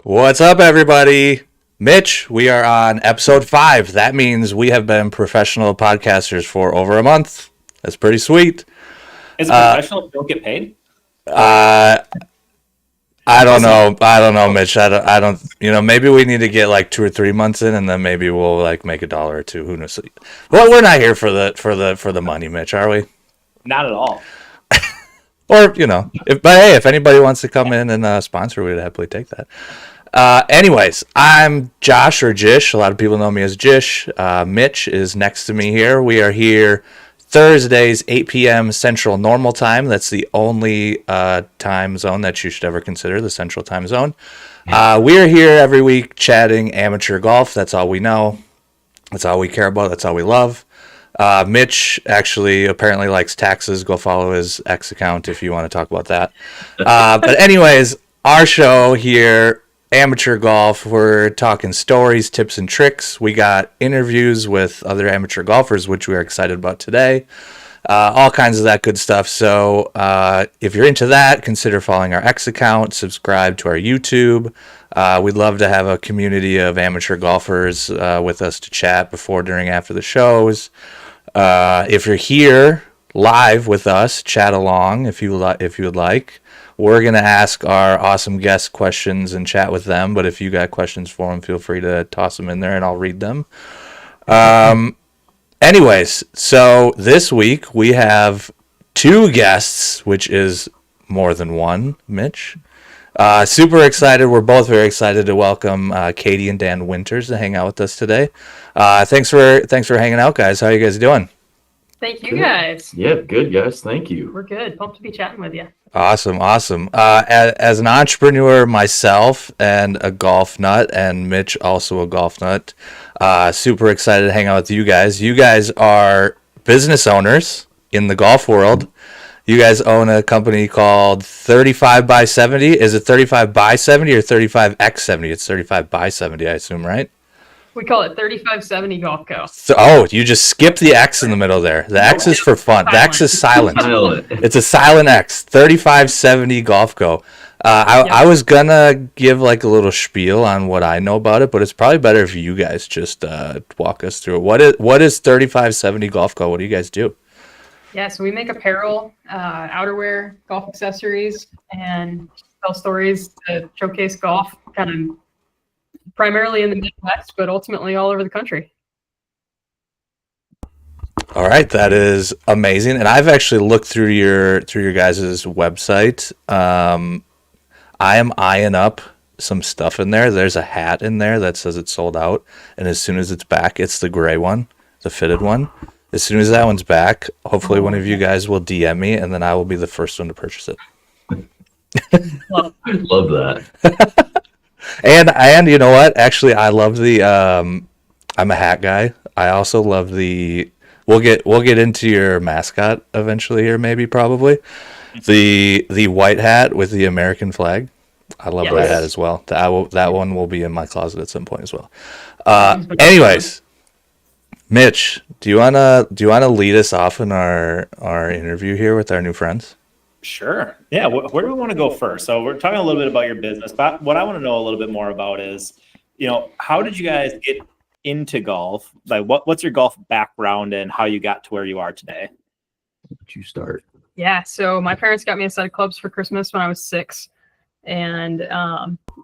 What's up, everybody? Mitch, we are on episode 5. That means we have been professional podcasters for over a month. That's pretty sweet. Is it professional if you don't get paid? I don't know, Mitch. I don't. Maybe we need to get like 2 or 3 months in, and then maybe we'll like make $1 or $2. Who knows? Well, we're not here for the money, Mitch, are we? Not at all. Or if anybody wants to come in and sponsor, we'd happily take that. Anyways, I'm Josh or Jish. A lot of people know me as Jish. Mitch is next to me here. We are here Thursdays, 8 p.m. Central Normal Time. That's the only time zone that you should ever consider, the Central Time Zone. We are here every week chatting amateur golf. That's all we know. That's all we care about. That's all we love. Mitch actually apparently likes taxes. Go follow his X account if you want to talk about that. But anyways, our show here, Amateur Golf, we're talking stories, tips, and tricks. We got interviews with other amateur golfers, which we are excited about today. All kinds of that good stuff. So if you're into that, consider following our X account, subscribe to our YouTube. We'd love to have a community of amateur golfers with us to chat before, during, after the shows. If you're here live with us, chat along if you would like. We're going to ask our awesome guests questions and chat with them, but if you got questions for them, feel free to toss them in there and I'll read them. Anyways, so this week we have 2 guests, which is more than one, Mitch. Super excited. We're both very excited to welcome Katy and Dan Winters to hang out with us today. Thanks for hanging out, guys. How are you guys doing? Thank you, guys. Yeah, good, guys. Thank you. We're good. Pumped to be chatting with you. Awesome. As an entrepreneur myself and a golf nut, and Mitch also a golf nut, super excited to hang out with you guys. You guys are business owners in the golf world. You guys own a company called 35 by 70. Is it 35 by 70 or 35x70? It's 35 by 70, I assume, right? We call it 3570 Golf Co. So, you just skipped the X in the middle there. The X is for fun. The X is silent. It's a silent X. 3570 Golf Co. I was gonna give like a little spiel on what I know about it, but it's probably better if you guys just walk us through it. What is 3570 Golf Co? What do you guys do? Yeah, so we make apparel, outerwear, golf accessories, and tell stories to showcase golf, kind of primarily in the Midwest, but ultimately all over the country. All right, that is amazing, and I've actually looked through your guys' website. I am eyeing up some stuff in there. There's a hat in there that says it's sold out, and as soon as it's back, it's the gray one, the fitted one. As soon as that one's back, hopefully one of you guys will DM me, and then I will be the first one to purchase it. Love that. And you know what? Actually, I love the. I'm a hat guy. I also love the. We'll get into your mascot eventually here, maybe probably. The white hat with the American flag. I love that hat as well. That one will be in my closet at some point as well. Anyways, Mitch, do you wanna lead us off in our interview here with our new friends? Sure. Yeah. Where do we want to go first? So we're talking a little bit about your business, but what I want to know a little bit more about is, how did you guys get into golf? Like, what's your golf background and how you got to where you are today? Did you start? Yeah, so my parents got me a set of clubs for Christmas when I was 6, and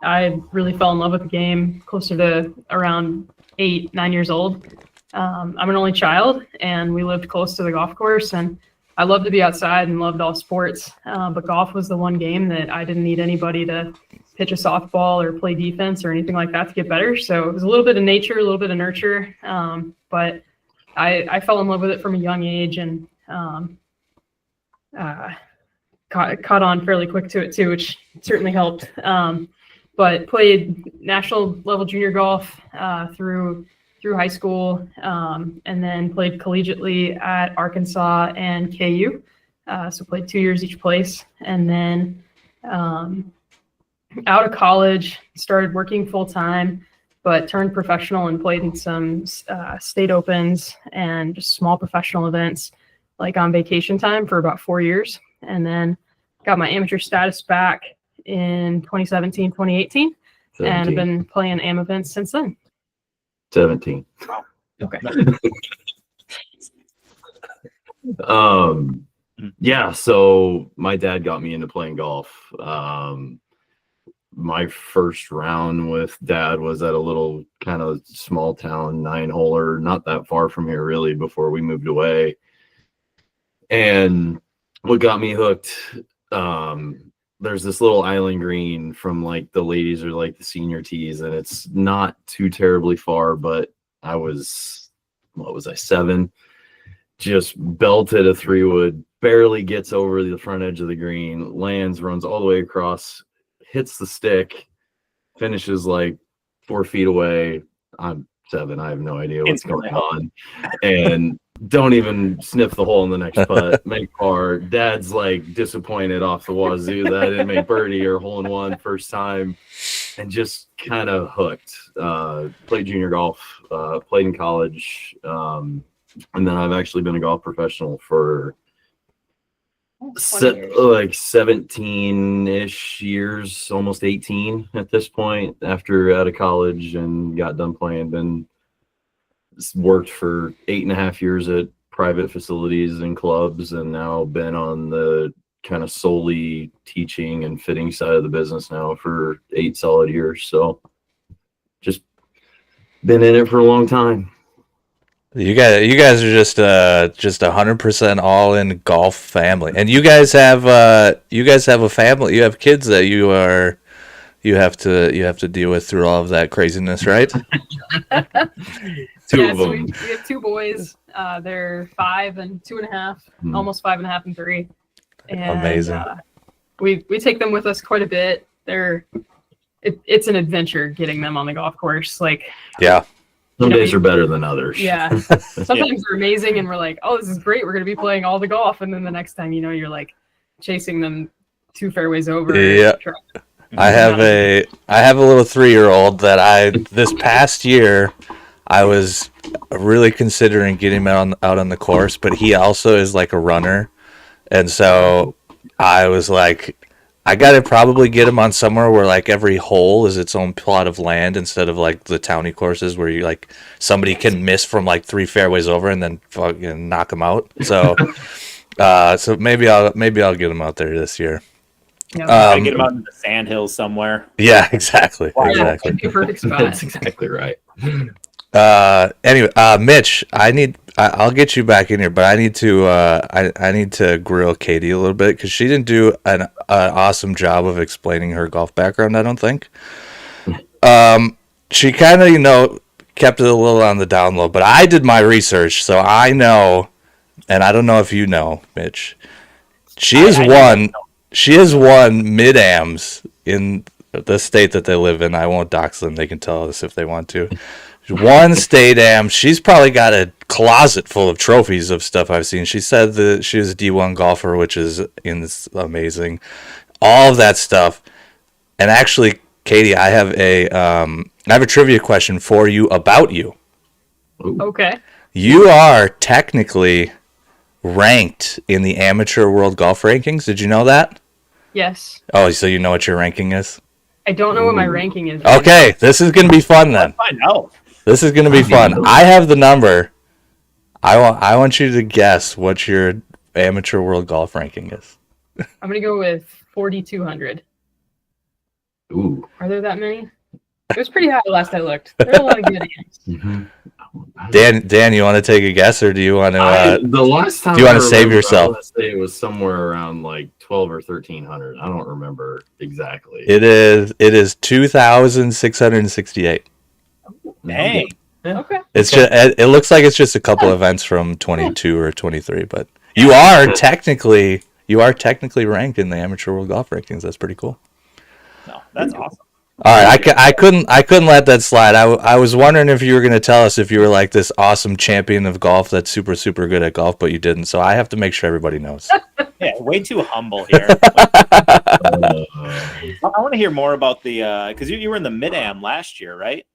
I really fell in love with the game closer to around 8, 9 years old. I'm an only child, and we lived close to the golf course, and I loved to be outside and loved all sports, but golf was the one game that I didn't need anybody to pitch a softball or play defense or anything like that to get better. So it was a little bit of nature, a little bit of nurture, but I fell in love with it from a young age and caught on fairly quick to it too, which certainly helped. But played national level junior golf through high school, and then played collegiately at Arkansas and KU. So played 2 years each place. And then out of college, started working full time, but turned professional and played in some state opens and just small professional events like on vacation time for about 4 years. And then got my amateur status back in 2017, 2018. and I've 17. been playing AM events since then. 17. Okay. Yeah, so my dad got me into playing golf. My first round with dad was at a little kind of small town 9-holer, not that far from here really, before we moved away. And what got me hooked, there's this little island green from like the ladies or like the senior tees, and it's not too terribly far, but I was, what was I, 7? Just belted a 3-wood, barely gets over the front edge of the green, lands, runs all the way across, hits the stick, finishes like 4 feet away. I'm 7. I have no idea what's going on. And don't even sniff the hole in the next putt. Make par. Dad's like disappointed off the wazoo that I didn't make birdie or hole in one first time, and just kind of hooked. Played junior golf, played in college. And then I've actually been a golf professional for like 17-ish years, almost 18 at this point, after out of college and got done playing. Been worked for 8.5 years at private facilities and clubs, and now been on the kind of solely teaching and fitting side of the business now for 8 solid years. So just been in it for a long time. You guys are just 100% all in golf family, and you guys have a family. You have kids that you have to deal with through all of that craziness, right? Two Yeah, of so them. we have 2 boys. They're 5 and 2.5, almost 5.5 and 3. And, Amazing. We take them with us quite a bit. It's an adventure getting them on the golf course. Like, Yeah. Some days are better than others. yeah, sometimes they're amazing, and we're like, oh, this is great. We're gonna be playing all the golf, and then the next time, you're like chasing them 2 fairways over. Yeah. I have a little 3-year-old that this past year I was really considering getting him out on the course, but he also is like a runner, and so I was like, I gotta probably get him on somewhere where like every hole is its own plot of land, instead of like the towny courses where you like somebody can miss from like 3 fairways over and then fucking knock him out. So, so maybe I'll get him out there this year. Yeah, Gotta get them out in the sand hills somewhere. Yeah, exactly. yeah, Exactly. that'd be a perfect spot. That's exactly right. Anyway, Mitch, I'll get you back in here, but I need to grill Katy a little bit, because she didn't do an awesome job of explaining her golf background, I don't think. She kind of, kept it a little on the down low, but I did my research, so I know, and I don't know if you know, Mitch. She has won mid-ams in the state that they live in. I won't dox them. They can tell us if they want to. One state am. She's probably got a closet full of trophies of stuff I've seen. She said that she was a D1 golfer, which is amazing. All of that stuff. And actually, Katy, I have a trivia question for you about you. Okay. You are technically ranked in the amateur world golf rankings. Did you know that? Yes. Oh, so you know what your ranking is? I don't know what my ranking is. Okay, this is going to be fun then. Find out. This is going to be fun. I have the number. I want you to guess what your amateur world golf ranking is. I'm gonna go with 4,200. Ooh. Are there that many? It was pretty high last I looked. There are a lot of good games. Mm-hmm. Dan, you want to take a guess, or do you want to? The last time do you want to I save remember, yourself? I want to say it was somewhere around like 12 or 1,300. I don't remember exactly. It is 2,668. Dang. Okay. It's just, it looks like it's just a couple events from 22 or 23, but you are technically ranked in the amateur world golf rankings. That's pretty cool. No, that's awesome. All right, I couldn't let that slide. I was wondering if you were going to tell us if you were like this awesome champion of golf that's super, super good at golf, but you didn't. So I have to make sure everybody knows. Yeah, way too humble here. I want to hear more about the because you were in the mid-am last year, right?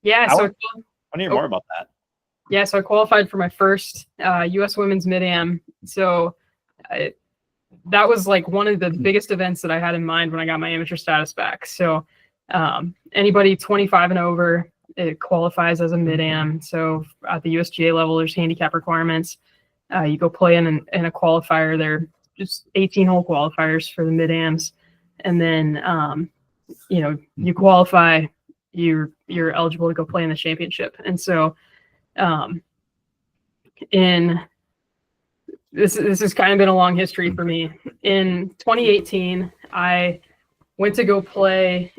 Yeah. I So want to hear more about that. yeah, so I qualified for my first U.S. Women's Mid-Am. So that was like one of the biggest events that I had in mind when I got my amateur status back. So Anybody 25 and over, it qualifies as a mid-am. So at the USGA level, there's handicap requirements. You go play in a qualifier. They're just 18-hole qualifiers for the mid-ams. And then, you qualify, you're eligible to go play in the championship. And so this has kind of been a long history for me. In 2018, I went to go play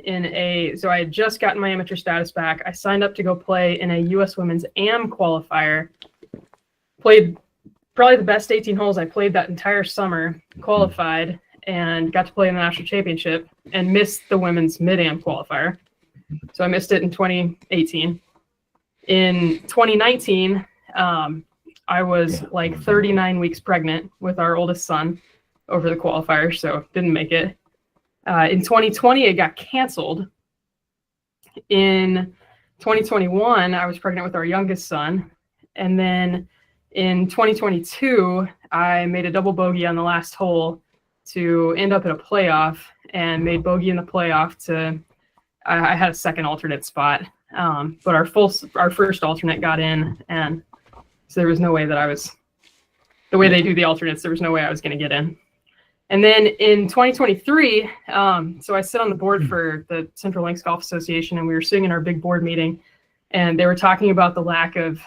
so I had just gotten my amateur status back. I signed up to go play in a U.S. Women's AM qualifier. Played probably the best 18 holes I played that entire summer, qualified, and got to play in the national championship, and missed the women's mid-am qualifier. So I missed it in 2018. In 2019, I was like 39 weeks pregnant with our oldest son over the qualifier, so didn't make it. In 2020, it got canceled. In 2021, I was pregnant with our youngest son. And then in 2022, I made a double bogey on the last hole to end up at a playoff, and made bogey in the playoff I had a second alternate spot. But our first alternate got in, and so there was no way that the way they do the alternates, there was no way I was going to get in. And then in 2023, so I sit on the board for the Central Links Golf Association, and we were sitting in our big board meeting, and they were talking about the lack of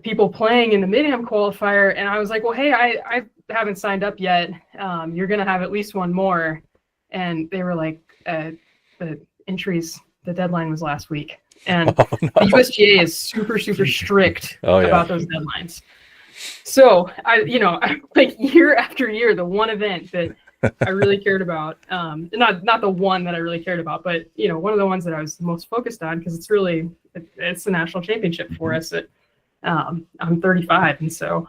people playing in the mid-am qualifier. And I was like, well, hey, I haven't signed up yet. You're going to have at least one more. And they were like, the deadline was last week. And the USGA is super, super strict about those deadlines. So I like year after year, the one event that I really cared about, not the one that I really cared about, but one of the ones that I was the most focused on, because it's the national championship for us. I'm 35, and so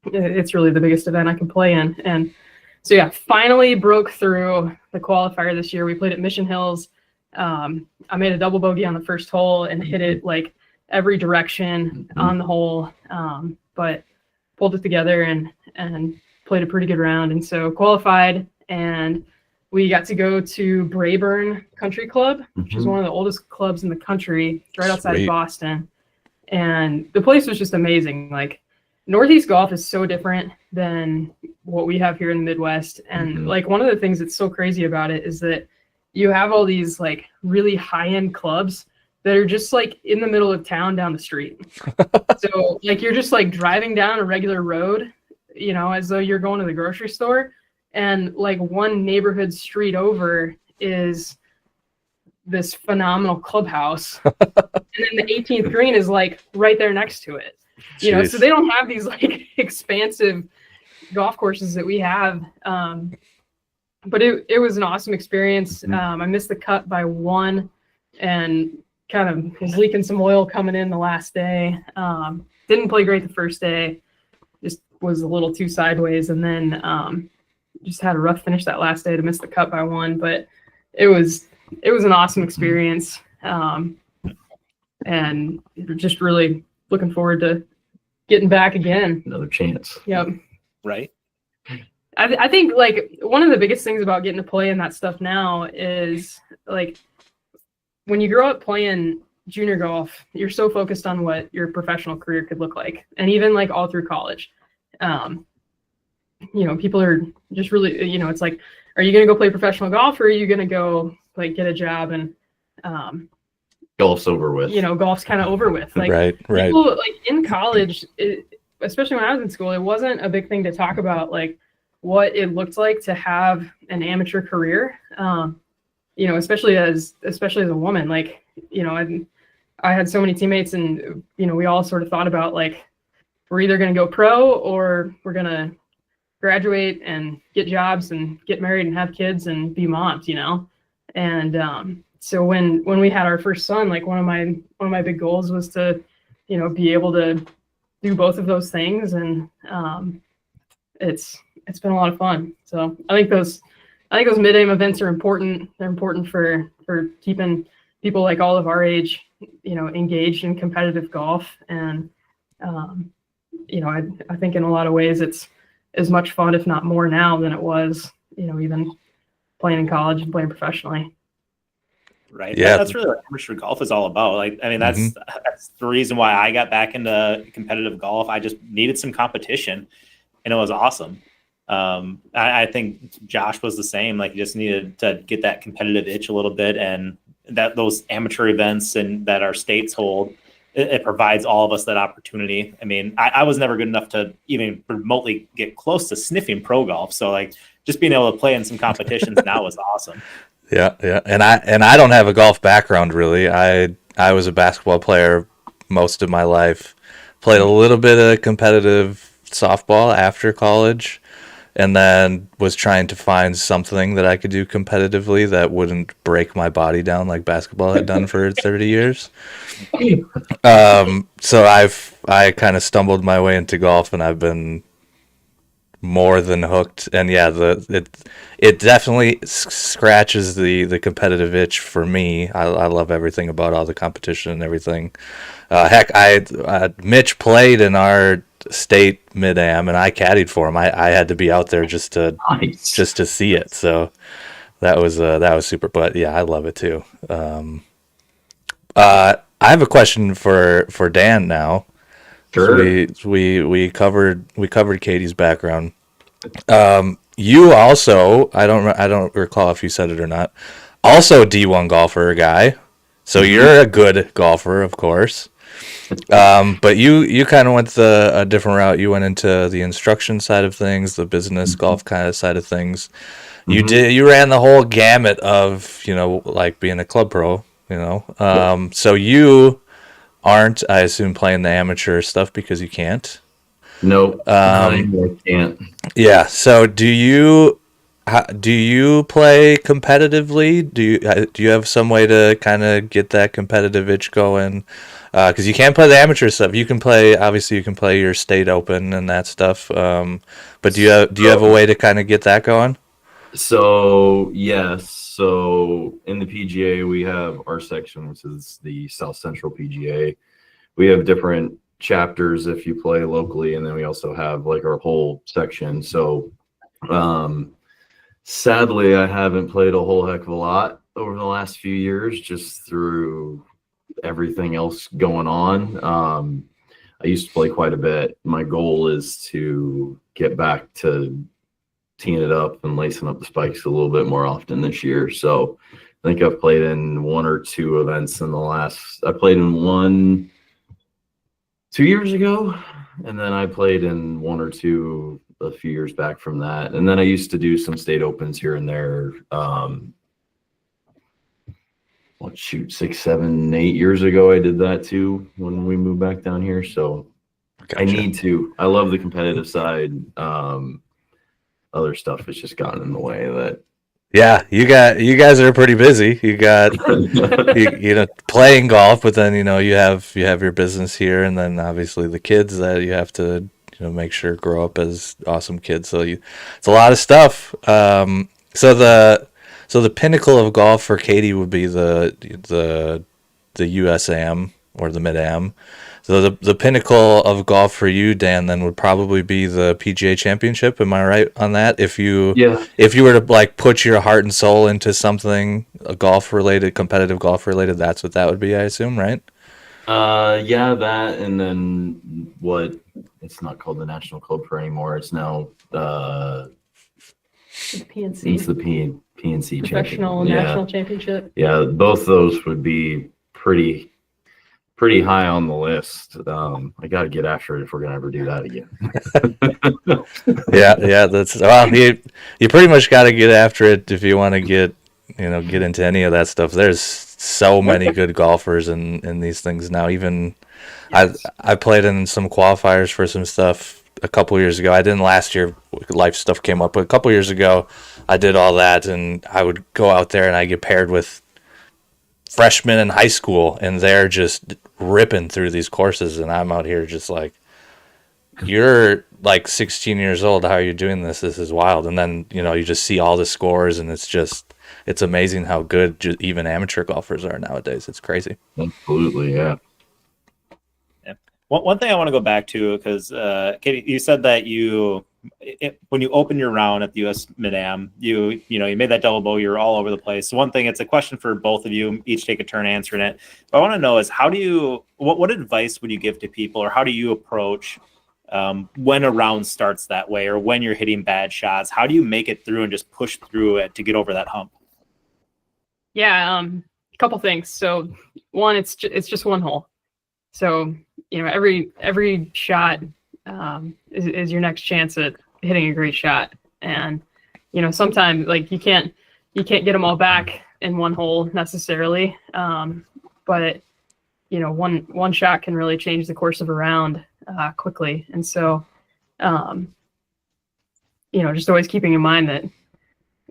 it's really the biggest event I can play in. And so yeah, finally broke through the qualifier this year. We played at Mission Hills. I made a double bogey on the first hole and hit it like every direction on the hole, but pulled it together and played a pretty good round. And so qualified, and we got to go to Brayburn Country Club, which is one of the oldest clubs in the country. It's right outside of Boston. And the place was just amazing. Like, Northeast golf is so different than what we have here in the Midwest. And like, one of the things that's so crazy about it is that you have all these like really high-end clubs that are just like in the middle of town down the street. So like, you're just like driving down a regular road, as though you're going to the grocery store. And like, one neighborhood street over is this phenomenal clubhouse. And then the 18th green is like right there next to it. So they don't have these like expansive golf courses that we have. But it was an awesome experience. I missed the cut by one, and kind of was leaking some oil coming in the last day. Didn't play great the first day, just was a little too sideways, and then just had a rough finish that last day to miss the cut by one. But it was an awesome experience, and just really looking forward to getting back again. Another chance. Yep. Right. I think like one of the biggest things about getting to play in that stuff now is like, when you grow up playing junior golf, you're so focused on what your professional career could look like. And even like all through college, people are just really, it's like, are you going to go play professional golf, or are you going to go like get a job? And golf's over with. Golf's kind of over with. Like, right. People, like in college, especially when I was in school, it wasn't a big thing to talk about like what it looked like to have an amateur career. Especially as a woman, like, I had so many teammates, and, we all sort of thought about like, we're either going to go pro or we're going to graduate and get jobs and get married and have kids and be moms, And so when we had our first son, like one of my big goals was to, be able to do both of those things. And it's been a lot of fun. So I think those mid-am events are important. They're important for keeping people like all of our age, engaged in competitive golf. And, I think in a lot of ways it's as much fun, if not more now than it was, even playing in college and playing professionally. Right. Yeah. That's really what amateur golf is all about. Like, I mean, that's the reason why I got back into competitive golf. I just needed some competition, and it was awesome. I think Josh was the same. Like, you just needed to get that competitive itch a little bit, and that those amateur events and that our states hold, it provides all of us that opportunity. I mean, I was never good enough to even remotely get close to sniffing pro golf. So, like, just being able to play in some competitions now was awesome. Yeah, yeah, and I don't have a golf background really. I was a basketball player most of my life. Played a little bit of competitive softball after college, and then was trying to find something that I could do competitively that wouldn't break my body down like basketball had done for 30 years. So I kind of stumbled my way into golf, and I've been more than hooked. And yeah, it definitely scratches the competitive itch for me. I love everything about all the competition and everything. Heck, Mitch played in our state mid-am, and I caddied for him. I had to be out there just to see it. So that was super. But yeah, I love it too. I have a question for Dan now. Sure. So we covered Katy's background. You also, I don't recall if you said it or not. Also D1 golfer guy. So you're a good golfer, of course. But you kind of went a different route. You went into the instruction side of things, the business golf kind of side of things. You ran the whole gamut of, like being a club pro, So you aren't, I assume, playing the amateur stuff because you can't. Nope. I can't. Yeah. So do you play competitively? Do you have some way to kind of get that competitive itch going? Because you can't play the amateur stuff. You can play your state open and that stuff. But do you have a way to kind of get that going? So yes. So in the PGA, we have our section, which is the South Central PGA. We have different chapters if you play locally, and then we also have like our whole section. So sadly, I haven't played a whole heck of a lot over the last few years, just through everything else going on. I used to play quite a bit. My goal is to get back to teeing it up and lacing up the spikes a little bit more often this year. So I think I've played in one or two events I played in one 2 years ago, and then I played in one or two a few years back from that. And then I used to do some state opens here and there. 6, 7, 8 years ago, I did that too when we moved back down here. So gotcha. I need to. I love the competitive side. Other stuff has just gotten in the way of that. Yeah, you guys are pretty busy. You got playing golf, but then you have your business here, and then obviously the kids that you have to make sure grow up as awesome kids. So it's a lot of stuff. So the pinnacle of golf for Katy would be the USAM or the Mid-Am. So the pinnacle of golf for you, Dan, then would probably be the PGA Championship. Am I right on that? If you were to like put your heart and soul into something competitive golf related, that's what that would be, I assume, right? Yeah, that, and then what? It's not called the National Club Pro anymore. It's now The PNC. It's the PNC Professional National Championship. Yeah, both those would be pretty high on the list. I got to get after it if we're gonna ever do that again. yeah. That's you pretty much got to get after it if you want to get into any of that stuff. There's so many good golfers in these things now. Even I played in some qualifiers for some stuff a couple years ago. I didn't last year. Life stuff came up, but a couple years ago, I did all that, and I would go out there and I get paired with freshmen in high school, and they're just ripping through these courses, and I'm out here just like, you're like 16 years old. How are you doing this? This is wild. And then you just see all the scores, and it's amazing how good even amateur golfers are nowadays. It's crazy. Absolutely, yeah. One thing I want to go back to, because Katy, you said that you when you open your round at the U.S. Mid-Am, you made that double bogey. You're all over the place. So one thing, it's a question for both of you. Each take a turn answering it. What I want to know is what advice would you give to people, or how do you approach when a round starts that way, or when you're hitting bad shots? How do you make it through and just push through it to get over that hump? Yeah, a couple things. So one, it's just one hole. So every shot is your next chance at hitting a great shot. And sometimes like you can't get them all back in one hole necessarily. But one shot can really change the course of a round quickly. And so just always keeping in mind that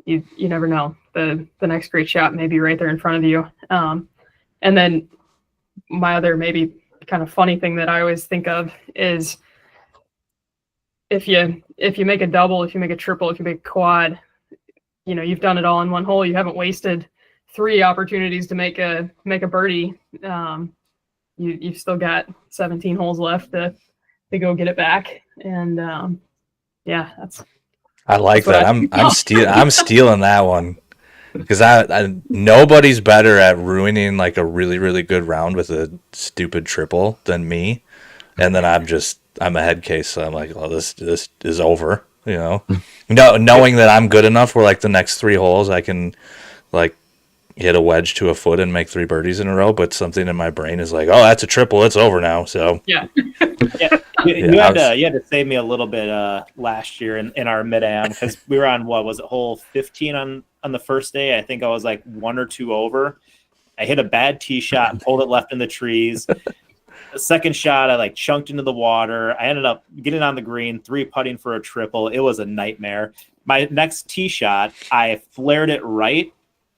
you never know, the next great shot may be right there in front of you. And then my other maybe kind of funny thing that I always think of is if you make a double, if you make a triple, if you make a quad, you've done it all in one hole. You haven't wasted 3 opportunities to make a birdie. You've still got 17 holes left to go get it back. And I like that. I'm stealing that one, because I nobody's better at ruining like a really, really good round with a stupid triple than me. And then I'm a head case, so I'm like, oh, this is over, knowing that I'm good enough where like the next 3 holes I can like hit a wedge to a foot and make 3 birdies in a row, but something in my brain is like, oh, that's a triple, it's over now. So yeah. You had to save me a little bit last year in our Mid-Am, because we were on, what was it, hole 15 on the first day. I think I was like 1 or 2 over. I hit a bad tee shot and pulled it left in the trees. The second shot, I like chunked into the water. I ended up getting on the green, 3-putting for a triple. It was a nightmare. My next tee shot, I flared it right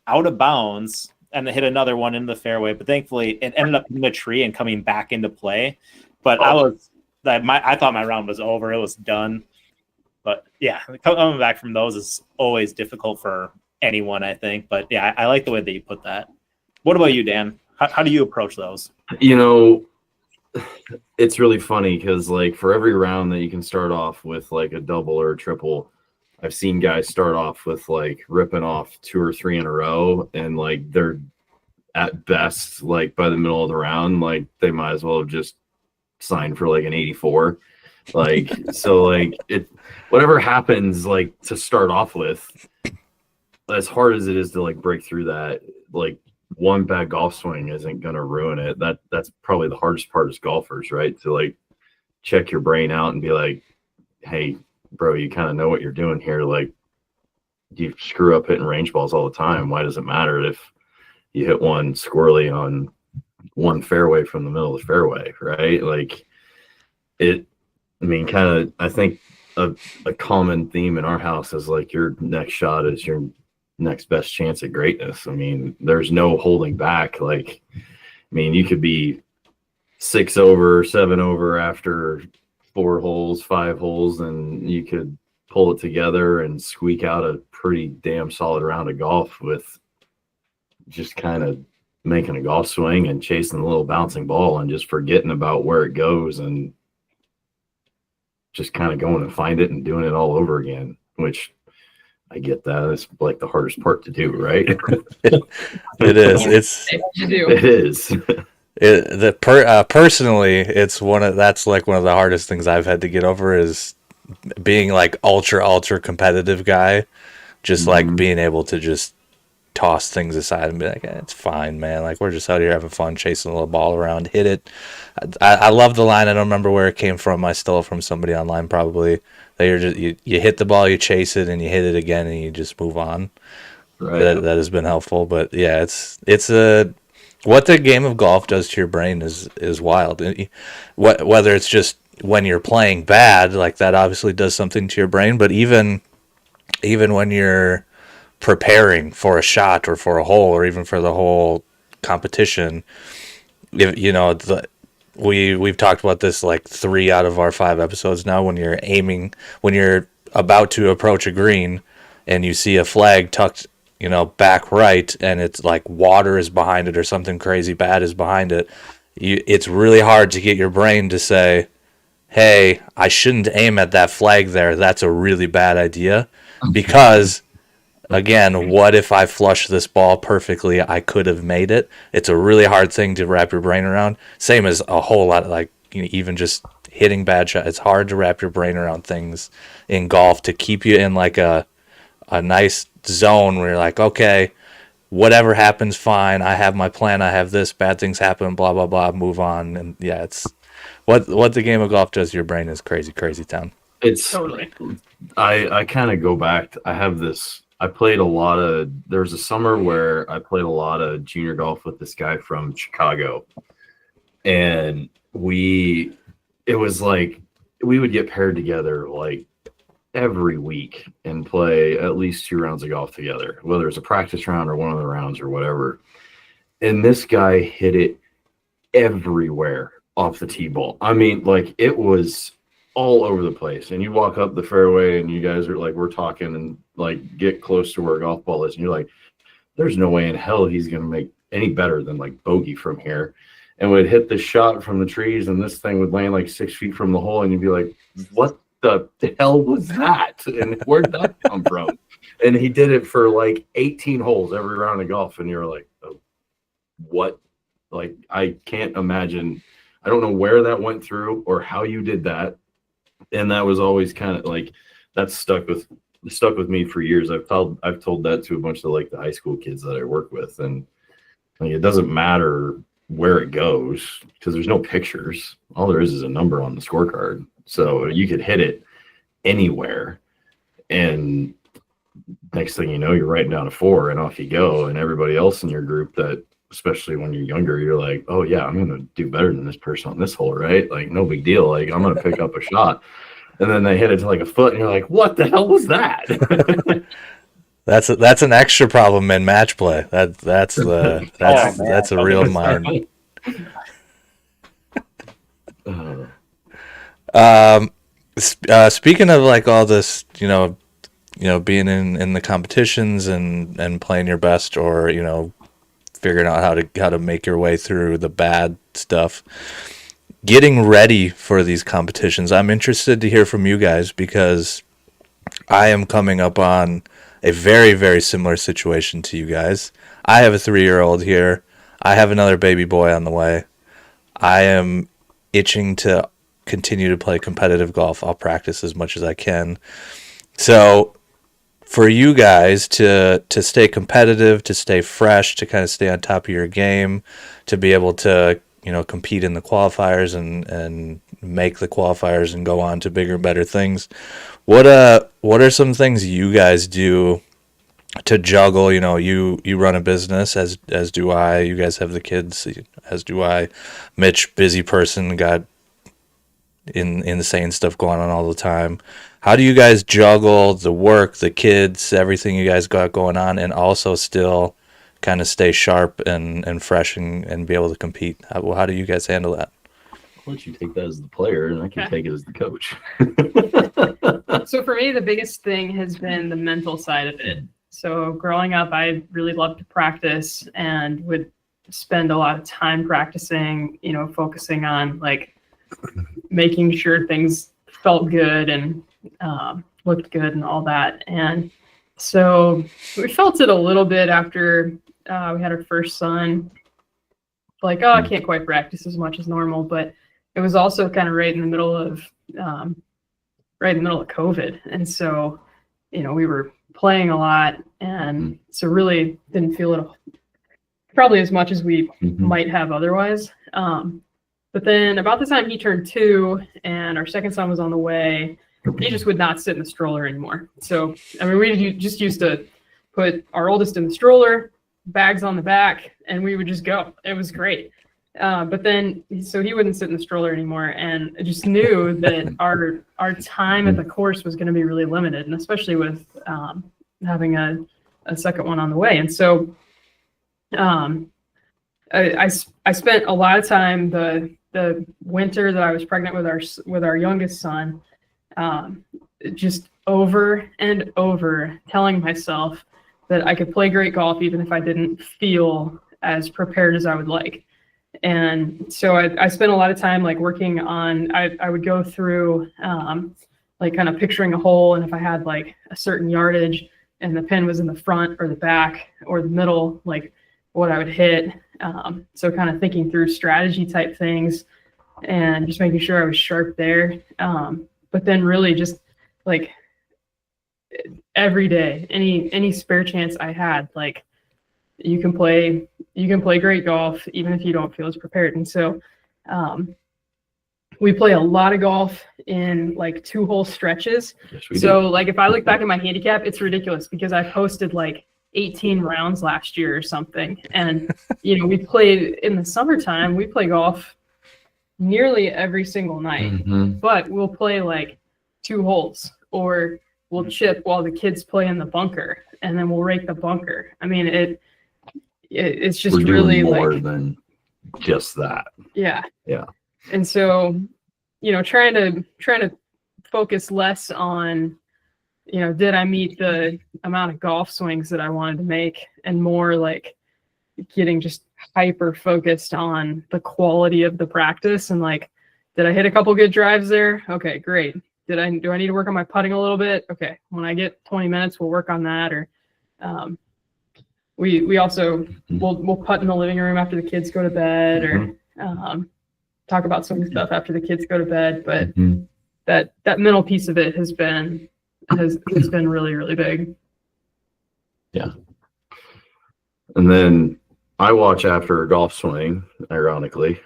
out of bounds and hit another one into the fairway. But thankfully, it ended up in the tree and coming back into play. But I thought my round was over. It was done. But yeah, coming back from those is always difficult for anyone, I think. But yeah, I like the way that you put that. What about you, Dan? How do you approach those? It's really funny because like for every round that you can start off with like a double or a triple, I've seen guys start off with like ripping off 2 or 3 in a row, and like they're at best like by the middle of the round, like they might as well have just signed for like an 84. Like so like it whatever happens like to start off with, as hard as it is to like break through that, like one bad golf swing isn't gonna ruin it. That's probably the hardest part as golfers, right? To like check your brain out and be like, hey bro, you kind of know what you're doing here. Like you screw up hitting range balls all the time. Why does it matter if you hit one squirrely on one fairway from the middle of the fairway, right? Like I think a common theme in our house is like your next shot is your next best chance at greatness. I mean, there's no holding back. Like, I mean, you could be 6 over, 7 over after 4 holes, 5 holes, and you could pull it together and squeak out a pretty damn solid round of golf with just kind of making a golf swing and chasing the little bouncing ball and just forgetting about where it goes and just kind of going to find it and doing it all over again, which I get that. It's like the hardest part to do, right? It is. It is. Personally, it's that's like one of the hardest things I've had to get over, is being like ultra competitive guy, just like being able to just toss things aside and be like, it's fine, man. Like we're just out here having fun, chasing a little ball around, hit it. I love the line. I don't remember where it came from. I stole it from somebody online probably. That you're just you hit the ball, you chase it, and you hit it again, and you just move on. Right. That has been helpful, but yeah, it's what the game of golf does to your brain is wild. Whether it's just when you're playing bad, like that obviously does something to your brain, but even when you're preparing for a shot or for a hole or even for the whole competition, we've talked about this like 3 out of our 5 episodes now. When you're about to approach a green and you see a flag tucked back right, and it's like water is behind it or something crazy bad is behind it, it's really hard to get your brain to say, hey, I shouldn't aim at that flag there. That's a really bad idea. Because, again, what if I flush this ball perfectly? I could have made it. It's a really hard thing to wrap your brain around. Same as a whole lot, like, even just hitting bad shots. It's hard to wrap your brain around things in golf to keep you in like a nice zone where you're like, okay, whatever happens, fine. I have my plan. I have this. Bad things happen. Blah blah blah. Move on. And yeah, it's what the game of golf does to your brain is crazy, crazy town. It's Totally. I kind of go back. I have this. I played a lot of. There's a summer where I played a lot of junior golf with this guy from Chicago, and it was like we would get paired together like every week and play at least 2 rounds of golf together, whether it's a practice round or one of the rounds or whatever. And this guy hit it everywhere off the tee ball. I mean, like it was all over the place. And you walk up the fairway and you guys are like, we're talking and like get close to where a golf ball is. And you're like, there's no way in hell he's going to make any better than like bogey from here. And would hit the shot from the trees and this thing would land like 6 feet from the hole. And you'd be like, what the hell was that? And where'd that come from? And he did it for like 18 holes every round of golf. And you're like, oh, what? Like, I can't imagine. I don't know where that went through or how you did that. And that was always kind of like, that stuck with me for years. I've told that to a bunch of like the high school kids that I work with. And like, it doesn't matter where it goes because there's no pictures. All there is a number on the scorecard. So you could hit it anywhere. And next thing you know, you're writing down a 4 and off you go. And everybody else in your group that, especially when you're younger, you're like, oh yeah, I'm going to do better than this person on this hole, right? Like no big deal. Like I'm going to pick up a shot. And then they hit it to like a foot and you're like, what the hell was that? That's an extra problem in match play. That's a real mind. Speaking of like all this, being in the competitions and playing your best, or figuring out how to make your way through the bad stuff, getting ready for these competitions. I'm interested to hear from you guys because I am coming up on a very, very similar situation to you guys. I have a 3-year-old here. I have another baby boy on the way. I am itching to continue to play competitive golf. I'll practice as much as I can. So for you guys to stay competitive, to stay fresh, to kind of stay on top of your game, to be able to compete in the qualifiers and make the qualifiers and go on to bigger, better things. What are some things you guys do to juggle? You run a business, as do I. You guys have the kids, as do I. Mitch, busy person, got insane stuff going on all the time. How do you guys juggle the work, the kids, everything you guys got going on, and also still kind of stay sharp and fresh and be able to compete? How do you guys handle that? I'll let you take that as the player, and I can take it as the coach. So for me, the biggest thing has been the mental side of it. So growing up, I really loved to practice and would spend a lot of time practicing, focusing on like making sure things felt good and looked good and all that. And so we felt it a little bit after we had our first son. Like, oh, I can't quite practice as much as normal, but it was also kind of right in the middle of COVID. And so, we were playing a lot, and so really didn't feel it probably as much as we might have otherwise. But then about the time he turned 2 and our second son was on the way, he just would not sit in the stroller anymore. So, we just used to put our oldest in the stroller, bags on the back, and we would just go. It was great. But then, so he wouldn't sit in the stroller anymore, and I just knew that our time at the course was going to be really limited, and especially with having a second one on the way. And so I spent a lot of time the winter that I was pregnant with our youngest son, just over and over telling myself that I could play great golf even if I didn't feel as prepared as I would like. And so I spent a lot of time like working on, I would go through like kind of picturing a hole. And if I had like a certain yardage and the pin was in the front or the back or the middle, like what I would hit. So kind of thinking through strategy type things and just making sure I was sharp there. But then really just like every day, any spare chance I had, like you can play great golf even if you don't feel as prepared. And so we play a lot of golf in like 2-hole stretches. Yes, So like if I look back at my handicap, it's ridiculous because I posted like 18 rounds last year or something. And we played in the summertime, we play golf nearly every single night. Mhm. But we'll play like 2 holes or we'll chip while the kids play in the bunker and then we'll rake the bunker. I mean, it's just We're doing really more like than just that. yeah. Yeah. And so, trying to focus less on, did I meet the amount of golf swings that I wanted to make, and more like getting just hyper focused on the quality of the practice and like, did I hit a couple good drives there? Okay, great. Do I need to work on my putting a little bit? Okay, when I get 20 minutes, we'll work on that. Or we also we'll putt in the living room after the kids go to bed, or talk about some stuff after the kids go to bed. But that mental piece of it has been really, really big. Yeah. And then I watch after a golf swing, ironically.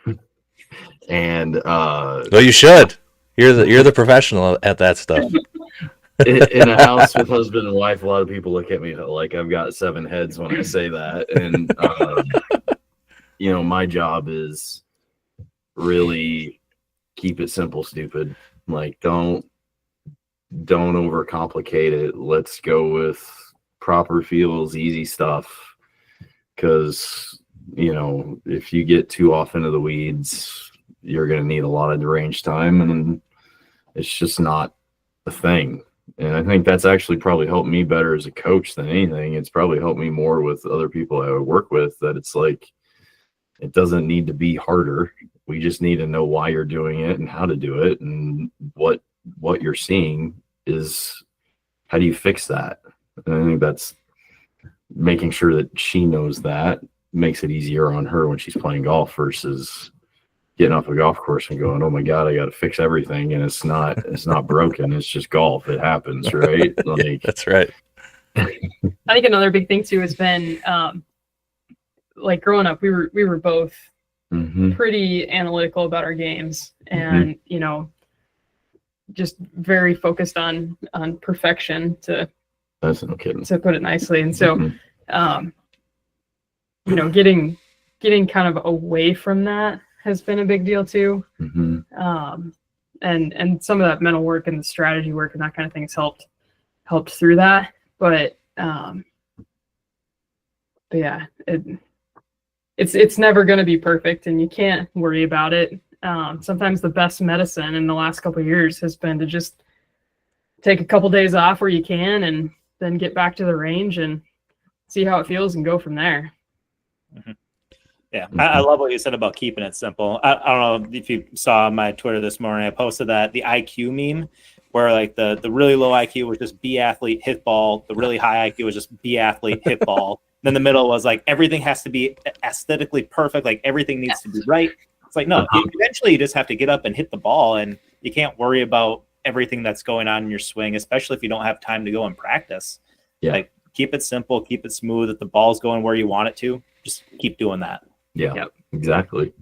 And Well, you should. You're the professional at that stuff. in a house with husband and wife, a lot of people look at me like I've got 7 heads when I say that. And my job is really keep it simple, stupid. Like don't overcomplicate it. Let's go with proper feels, easy stuff. Because if you get too off into the weeds, you're going to need a lot of range time, and it's just not a thing. And I think that's actually probably helped me better as a coach than anything. It's probably helped me more with other people I work with, that it's like, it doesn't need to be harder. We just need to know why you're doing it and how to do it. And what you're seeing is, how do you fix that? And I think that's making sure that she knows that makes it easier on her when she's playing golf versus getting off a golf course and going, oh my God, I got to fix everything. And it's not broken. It's just golf. It happens. Right. Like, Yeah, that's right. I think another big thing too has been like growing up, we were both pretty analytical about our games, and just very focused on perfection, that's no kidding, to put it nicely. And so getting kind of away from that has been a big deal too. And some of that mental work and the strategy work and that kind of thing has helped through that. But yeah, it's never going to be perfect, and you can't worry about it. Sometimes the best medicine in the last couple of years has been to just take a couple days off where you can, and then get back to the range and see how it feels and go from there. Yeah, I love what you said about keeping it simple. I don't know if you saw my Twitter this morning. I posted that the IQ meme, where like the really low IQ was just be athlete, hit ball. The really high IQ was just be athlete, hit ball. Then the middle was like everything has to be aesthetically perfect. Like everything needs to be right. It's like, no, eventually you just have to get up and hit the ball, and you can't worry about everything that's going on in your swing, especially if you don't have time to go and practice. Yeah. Like keep it simple, keep it smooth. If the ball's going where you want it to, just keep doing that. Yeah, Yep. Exactly.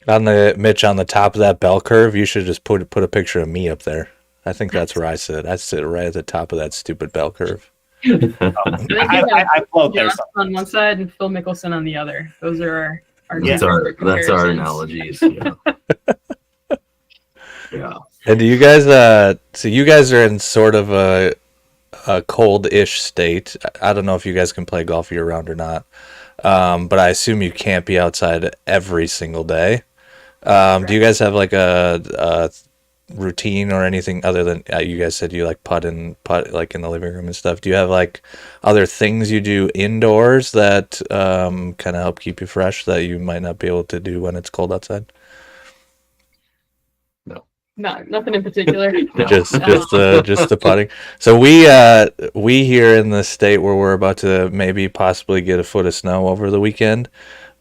Mitch, on the top of that bell curve, you should just put a picture of me up there. I think that's where I sit. I sit right at the top of that stupid bell curve. I float there. Josh on one side and Phil Mickelson on the other. Those are our That's our analogies. Yeah. Yeah. And do you guys? So you guys are in sort of a cold-ish state. I don't know if you guys can play golf year round or not, but I assume you can't be outside every single day. Do you guys have like a routine or anything other than you guys said you like putt like in the living room and stuff? Do you have like other things you do indoors that kind of help keep you fresh that you might not be able to do when it's cold outside? No, nothing in particular. Just the putting. So we here in the state where we're about to maybe possibly get a foot of snow over the weekend,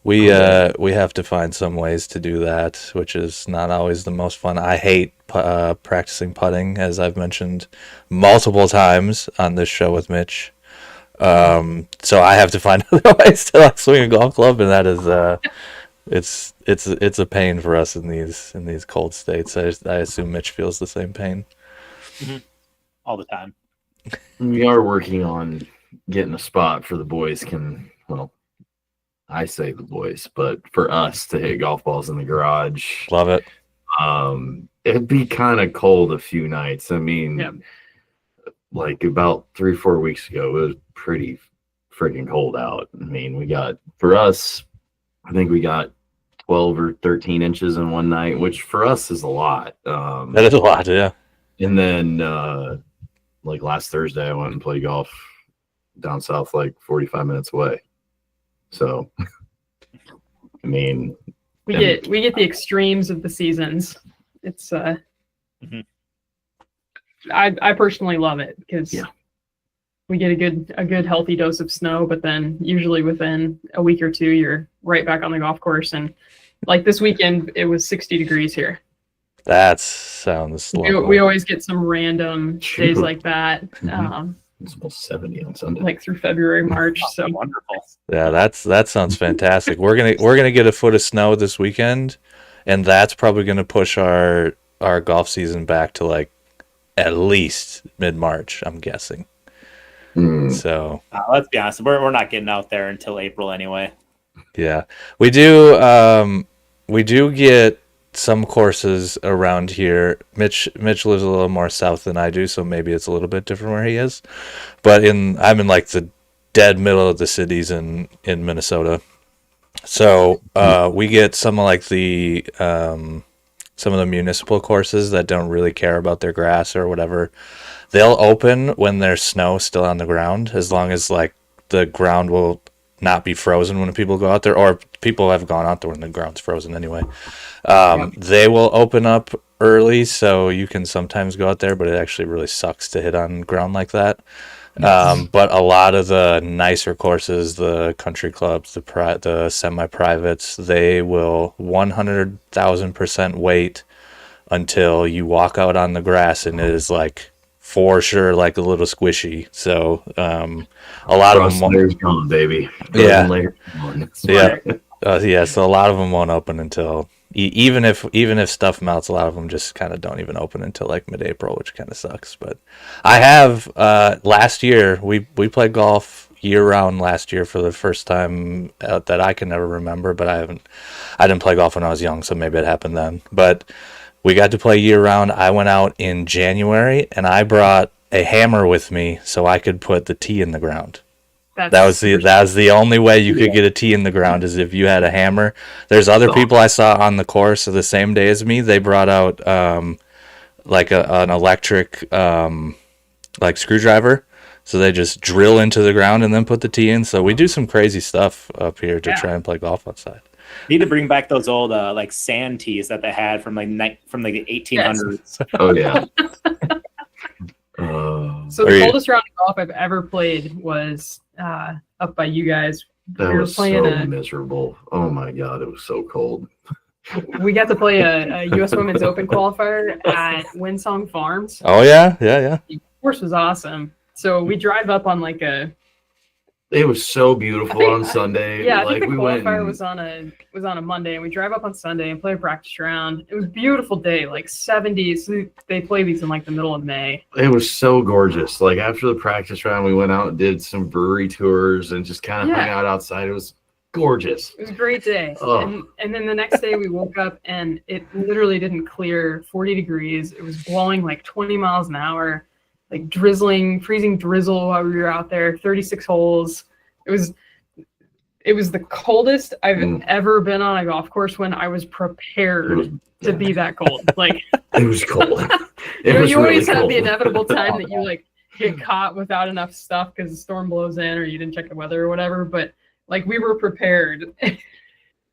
we have to find some ways to do that, which is not always the most fun. I hate practicing putting, as I've mentioned multiple times on this show with Mitch. So I have to find other ways to like swing a golf club, and that is it's a pain for us in these cold states. I assume Mitch feels the same pain. Mm-hmm. All the time. We are working on getting a spot for the boys. I say the boys, but for us to hit golf balls in the garage. Love it. It'd be kind of cold a few nights. I mean, like about 3-4 weeks ago, it was pretty freaking cold out. I mean, I think we got 12 or 13 inches in one night, which for us is a lot. That is a lot, yeah. And then, like last Thursday, I went and played golf down south, like 45 minutes away. So, I mean, we get the extremes of the seasons. It's I personally love it because we get a good healthy dose of snow, but then usually within a week or two, you're right back on the golf course. And like this weekend, it was 60 degrees here. That sounds lovely. We always get some random days like that. It's almost 70 on Sunday. Like through February, March. So wonderful. Yeah, that sounds fantastic. We're gonna get a foot of snow this weekend, and that's probably gonna push our golf season back to like at least mid-March, I'm guessing. So let's be honest, we're not getting out there until April anyway. Yeah, we do get some courses around here. Mitch lives a little more south than I do, so maybe it's a little bit different where he is. But I'm in like the dead middle of the cities in Minnesota. So we get some of like some of the municipal courses that don't really care about their grass or whatever. They'll open when there's snow still on the ground, as long as like the ground will not be frozen when people go out there, or people have gone out there when the ground's frozen anyway. They will open up early, so you can sometimes go out there, but it actually really sucks to hit on ground like that. But a lot of the nicer courses, the country clubs, the semi-privates, they will 100,000% wait until you walk out on the grass, and it is like for sure like a little squishy. So a lot of them won't. Gone, baby. Yeah. Yeah. So a lot of them won't open until even if stuff melts. A lot of them just kind of don't even open until like mid-April, which kind of sucks. But I have last year we played golf year-round last year for the first time that I can ever remember. But I didn't play golf when I was young, so maybe it happened then. But we got to play year-round. I went out in January, and I brought a hammer with me so I could put the tee in the ground. That was the only way you could get a tee in the ground, is if you had a hammer. There's other people I saw on the course the same day as me. They brought out like an electric like screwdriver, so they just drill into the ground and then put the tee in. So we do some crazy stuff up here to try and play golf outside. Need to bring back those old like sand tees that they had from the 1800s. Yes. Oh yeah. So the coldest round of golf I've ever played was up by you guys. That was so miserable. Oh my god, it was so cold. We got to play a U.S. Women's Open qualifier at Windsong Farms. Oh yeah. The course was awesome. So we drive up on like it was so beautiful on Sunday. Yeah, like, I think the we qualifier was on a Monday, and we drive up on Sunday and play a practice round. It was a beautiful day, like 70s. They play these in like the middle of May. It was so gorgeous. Like after the practice round, we went out and did some brewery tours and just kind of hung out outside. It was gorgeous. It was a great day. And then the next day we woke up and it literally didn't clear. 40 degrees. It was blowing like 20 miles an hour. Like drizzling, freezing drizzle while we were out there, 36 holes. It it was the coldest I've ever been on a golf course when I was prepared to be that cold. Like it was cold. You always have the inevitable time that you like get caught without enough stuff because the storm blows in or you didn't check the weather or whatever. But like we were prepared.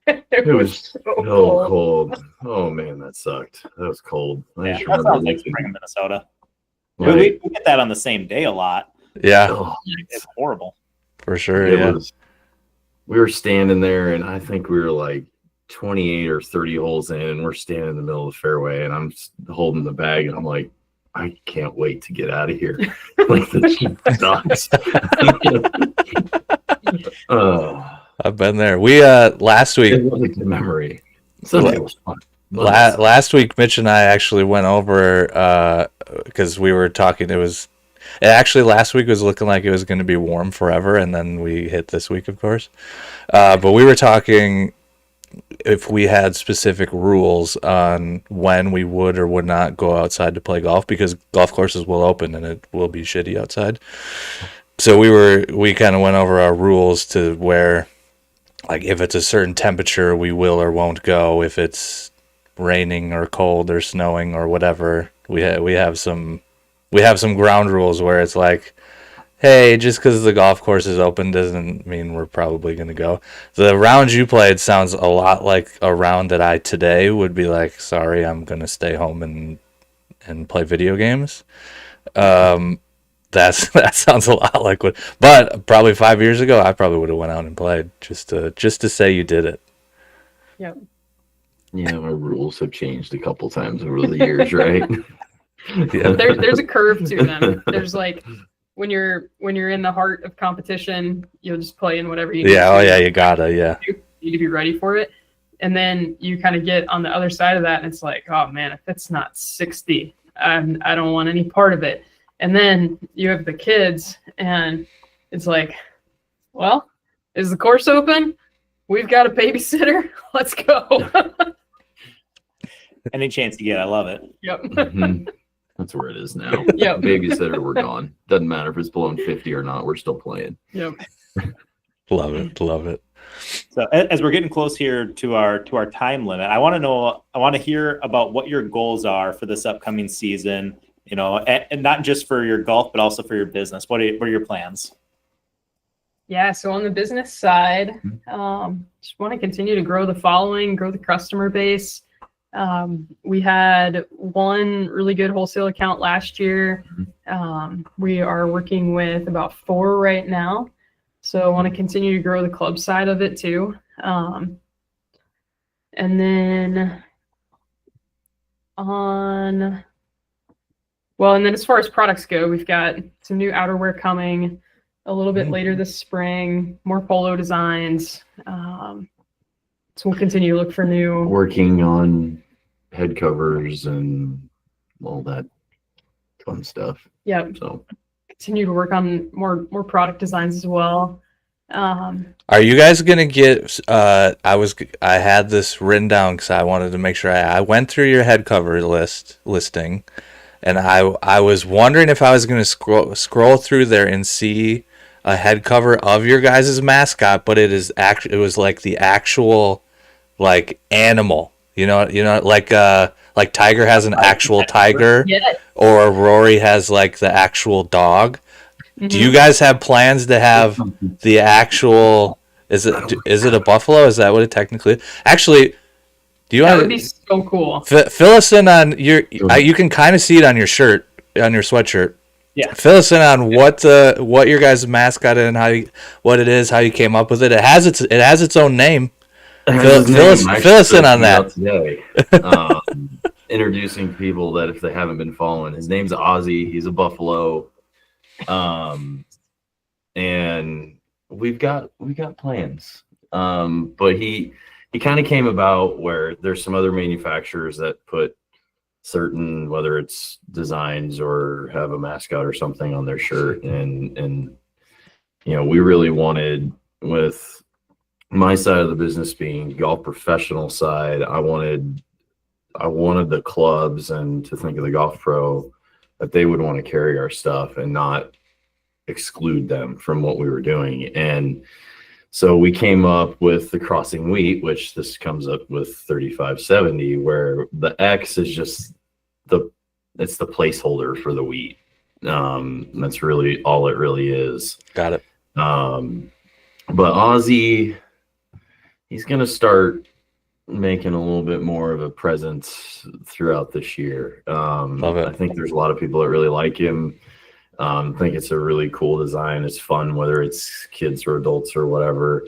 It was so cold. Oh man, that sucked. That was cold. Yeah, that sounds like spring in Minnesota. Right. We get that on the same day a lot. Yeah, It's horrible. for sure. It was. We were standing there, and I think we were like 28 or 30 holes in, and we're standing in the middle of the fairway, and I'm just holding the bag, and I'm like, I can't wait to get out of here. Like this sucks. I've been there. We last week. It was a good memory. Sunday was fun. Last week, Mitch and I actually went over because we were talking. Last week was looking like it was going to be warm forever, and then we hit this week, of course. But we were talking if we had specific rules on when we would or would not go outside to play golf, because golf courses will open and it will be shitty outside. So we kind of went over our rules to where, like, if it's a certain temperature, we will or won't go. If it's raining or cold or snowing or whatever, we have some ground rules where it's like, hey, just because the golf course is open doesn't mean we're probably going to go. The round you played sounds a lot like a round that I today would be like, sorry, I'm going to stay home and play video games. That sounds a lot like what, but probably 5 years ago, I probably would have went out and played just to say you did it. Yep. Yeah, my rules have changed a couple times over the years, right? Yeah. There's a curve to them. There's like when you're in the heart of competition, you'll just play in whatever you Yeah. Oh yeah, you gotta. Yeah. You need to be ready for it. And then you kind of get on the other side of that, and it's like, oh man, if it's not 60, I don't want any part of it. And then you have the kids, and it's like, well, is the course open? We've got a babysitter. Let's go. Any chance you get, I love it. Yep. Mhm. That's where it is now. Yep. Babysitter, we're gone. Doesn't matter if it's below 50 or not. We're still playing. Yep. Love it. So as we're getting close here to our time limit, I want to hear about what your goals are for this upcoming season. You know, and not just for your golf, but also for your business. What are your plans? Yeah, so on the business side, just want to continue to grow the following, grow the customer base. We had one really good wholesale account last year. We are working with about 4 right now. So I want to continue to grow the club side of it too. And then as far as products go, we've got some new outerwear coming a little bit later this spring, more polo designs. So we'll continue to look for new. Working on head covers and all that fun stuff. Yep. So Continue to work on more product designs as well. Are you guys gonna get? I had this written down because I wanted to make sure I went through your head cover listing, and I was wondering if I was gonna scroll through there and see a head cover of your guys' mascot, but it was like the actual like animal. You know, like Tiger has an actual tiger, Yeah. or Rory has like the actual dog. Mm-hmm. Do you guys have plans to have the actual? Is it a buffalo? Is that what it technically is? Actually, do you That want would be so cool. fill us in on your? You can kind of see it on your shirt, on your sweatshirt. Yeah. Fill us in on what your guys' mascot is and what it is, how you came up with it. It has its own name. Fill us in on that. Today. Introducing people that if they haven't been following, his name's Ozzy. He's a buffalo, and we've got plans. But he kind of came about where there's some other manufacturers that put certain, whether it's designs or have a mascot or something on their shirt, and you know, we really wanted, with my side of the business being golf professional side, I wanted the clubs and to think of the golf pro that they would want to carry our stuff and not exclude them from what we were doing. And So we came up with the crossing wheat, which this comes up with 3570, where the X is just it's the placeholder for the wheat. That's really all it really is. Got it. But Ozzy, he's going to start making a little bit more of a presence throughout this year. Love it. I think there's a lot of people that really like him. I think it's a really cool design. It's fun, whether it's kids or adults or whatever.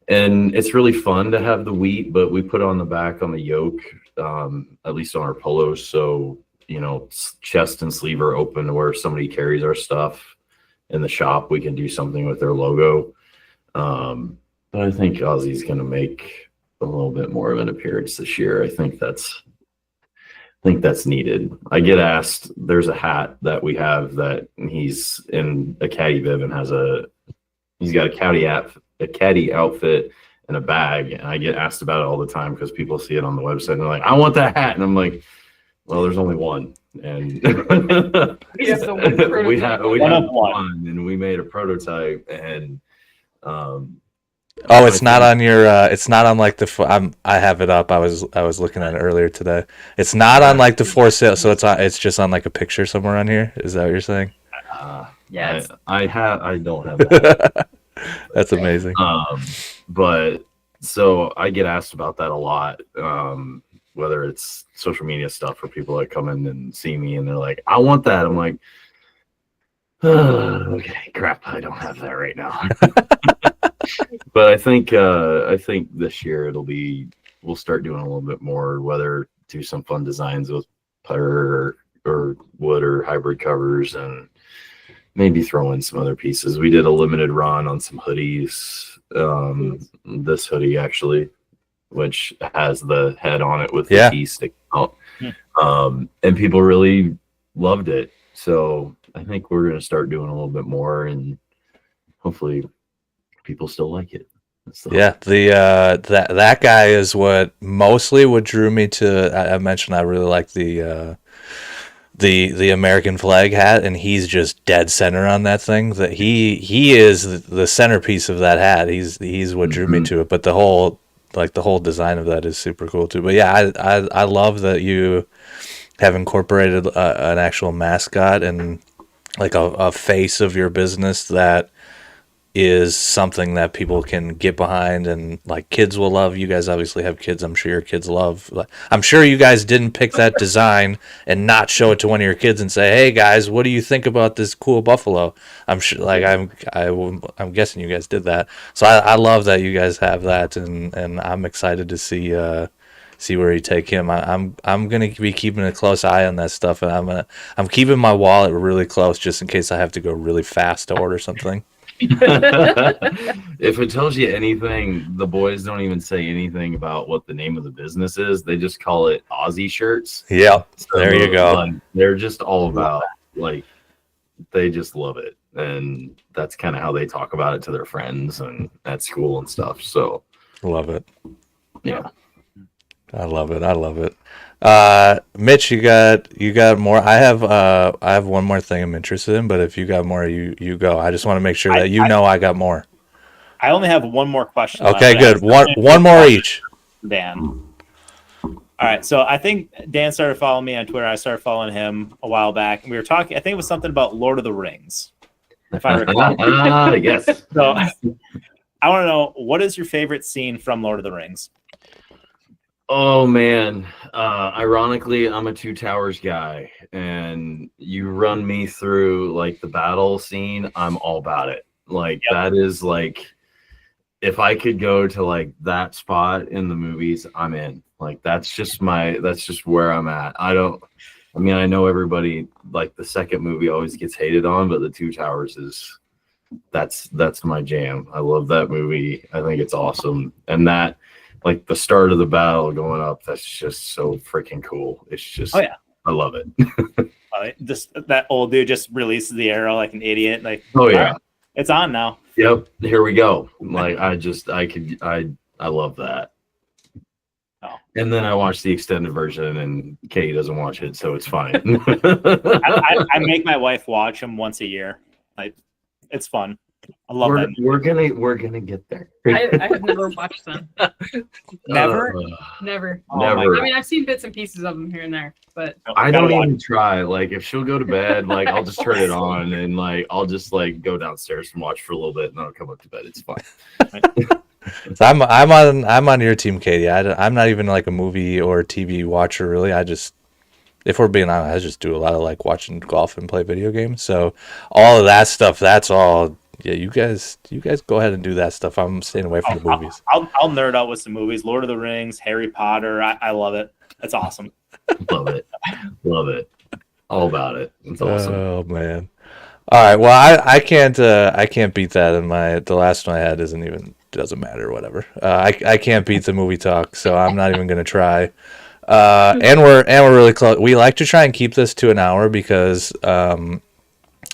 And it's really fun to have the wheat, but we put it on the back on the yoke, at least on our polos. So, you know, chest and sleeve are open to where if somebody carries our stuff in the shop, we can do something with their logo. But I think Ozzy's going to make a little bit more of an appearance this year. I think that's needed. I get asked, there's a hat that we have that he's in a caddy bib and he's got a caddy outfit and a bag. And I get asked about it all the time because people see it on the website and they're like, I want that hat. And I'm like, well, there's only one. And we have one, and we made a prototype, and it's not on your it's not on like I have it up. I was looking at it earlier today. It's not on like the for sale, so it's just on like a picture somewhere on here. Is that what you're saying? Yeah, I don't have that. That's amazing. But so I get asked about that a lot, whether it's social media stuff or people that come in and see me and they're like, I want that. I'm like, okay, crap, I don't have that right now. But I think this year we'll start doing a little bit more, whether do some fun designs with putter or wood or hybrid covers, and maybe throw in some other pieces. We did a limited run on some hoodies. This hoodie actually, which has the head on it with the T sticking out. And people really loved it. So I think we're going to start doing a little bit more, and hopefully people still like it. That guy is what drew me to. I mentioned I really like the American flag hat, and he's just dead center on that thing. That he is the centerpiece of that hat. He's what drew me to it. But the whole design of that is super cool too. But yeah, I love that you have incorporated an actual mascot and like a face of your business that is something that people can get behind, and like kids will love. You guys obviously have kids. I'm sure your kids love. I'm sure you guys didn't pick that design and not show it to one of your kids and say, "Hey guys, what do you think about this cool buffalo?" I'm sure, like I'm guessing you guys did that. So I love that you guys have that, and I'm excited to see where you take him. I'm gonna be keeping a close eye on that stuff, and I'm keeping my wallet really close just in case I have to go really fast to order something. If it tells you anything, the boys don't even say anything about what the name of the business is. They just call it Aussie Shirts. Yeah, so there you go. Like, they're just all about, like, they just love it, and that's kind of how they talk about it to their friends and at school and stuff. So love it. Yeah, I love it. Mitch, you got more? I have one more thing I'm interested in, but if you got more, you go. I just want to make sure that I got more. I only have one more question. Okay, good. One more each. Dan. All right, so I think Dan started following me on Twitter. I started following him a while back, and we were talking. I think it was something about Lord of the Rings, if I recall. Yes. So I want to know, what is your favorite scene from Lord of the Rings? Oh man, ironically, I'm a Two Towers guy, and you run me through like the battle scene, I'm all about it. Like that is like, if I could go to like that spot in the movies, I'm in. Like that's just where I'm at. I know everybody, like the second movie always gets hated on, but the Two Towers that's my jam. I love that movie. I think it's awesome. And that, like the start of the battle going up, that's just so freaking cool. It's just, I love it. That old dude just releases the arrow like an idiot. Like, right, it's on now. Yep, here we go. Like I love that. Oh. And then I watch the extended version, and Katy doesn't watch it, so it's fine. I make my wife watch them once a year. Like, it's fun. I love that. We're gonna get there. I have never watched them. Never? Never. Oh my Never. I mean, I've seen bits and pieces of them here and there, but I Gotta don't watch. even try. Like, if she'll go to bed, like, I'll just turn it on and like I'll just like go downstairs and watch for a little bit, and then I'll come up to bed. It's fine. So I'm on your team, Katie. I'm not even like a movie or TV watcher really. If we're being honest, I just do a lot of like watching golf and play video games. So all of that stuff, that's all. Yeah, you guys go ahead and do that stuff. I'm staying away from the movies. I'll nerd out with some movies. Lord of the Rings, Harry Potter. I love it. That's awesome. Love it. Love it. All about it. It's awesome. Oh man. All right. Well, I can't beat that. And the last one I had doesn't matter. Whatever. I can't beat the movie talk, so I'm not even gonna try. And we're really close. We like to try and keep this to an hour because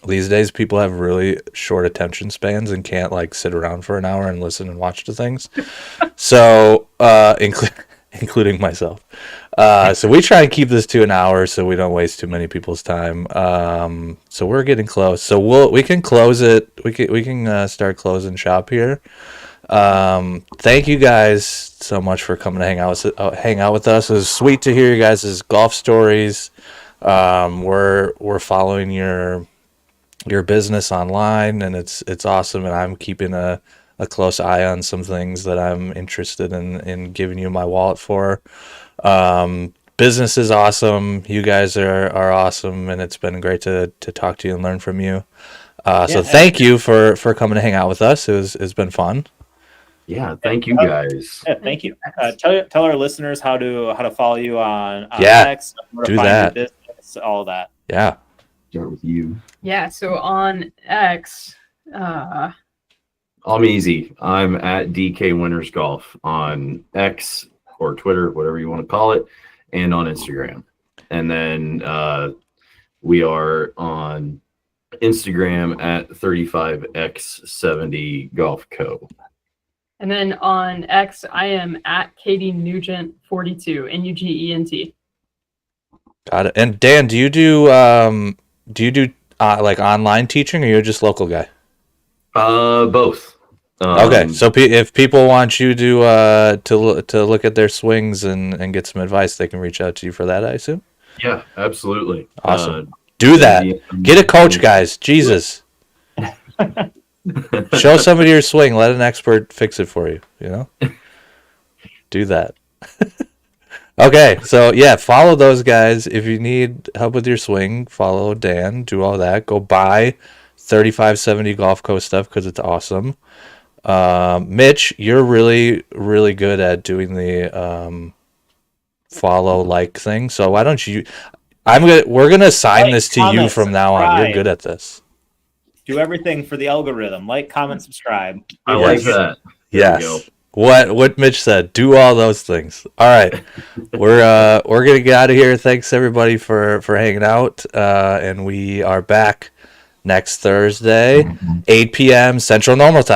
these days people have really short attention spans and can't like sit around for an hour and listen and watch to things. So including myself. So we try and keep this to an hour so we don't waste too many people's time. So we're getting close. So we can close it. We can start closing shop here. Thank you guys so much for coming to hang out with us. It was sweet to hear you guys' golf stories. We're following your business online, and it's awesome. And I'm keeping a close eye on some things that I'm interested in giving you my wallet for. Business is awesome. You guys are awesome, and it's been great to talk to you and learn from you. So thank you for coming to hang out with us. It's been fun. Yeah, thank you guys. Yeah, thank you. Tell our listeners how to follow you on Yeah, X, where to do find that. your business, all of that. Yeah. Start with you. yeah. So on X, I'm easy. I'm at DK Winners Golf on X or Twitter, whatever you want to call it, and on Instagram. And then we are on Instagram at 35x70 Golf Co. and then on X, I am at Katy Nugent 42, Nugent. Got it. And Dan, do you do like online teaching, or you're just local guy? Both. Okay, so if people want you to look at their swings and get some advice, they can reach out to you for that, I assume. Yeah, absolutely. Awesome. Do that. Get a coach, guys. Jesus. Show somebody your swing. Let an expert fix it for you. You know. Do that. Okay, so yeah, follow those guys. If you need help with your swing, follow Dan. Do all that. Go buy 3570 Golf Co stuff because it's awesome. Mitch, you're really, really good at doing the follow like thing. So why don't you? We're gonna assign this to you comment, from now on. You're subscribe. good at this. Do everything for the algorithm. Like, comment, subscribe. I like Yes. that. There we go. Yes. What Mitch said. Do all those things. All right. We're gonna get out of here. Thanks everybody for hanging out. And we are back next Thursday, 8 p.m. Central Normal Time.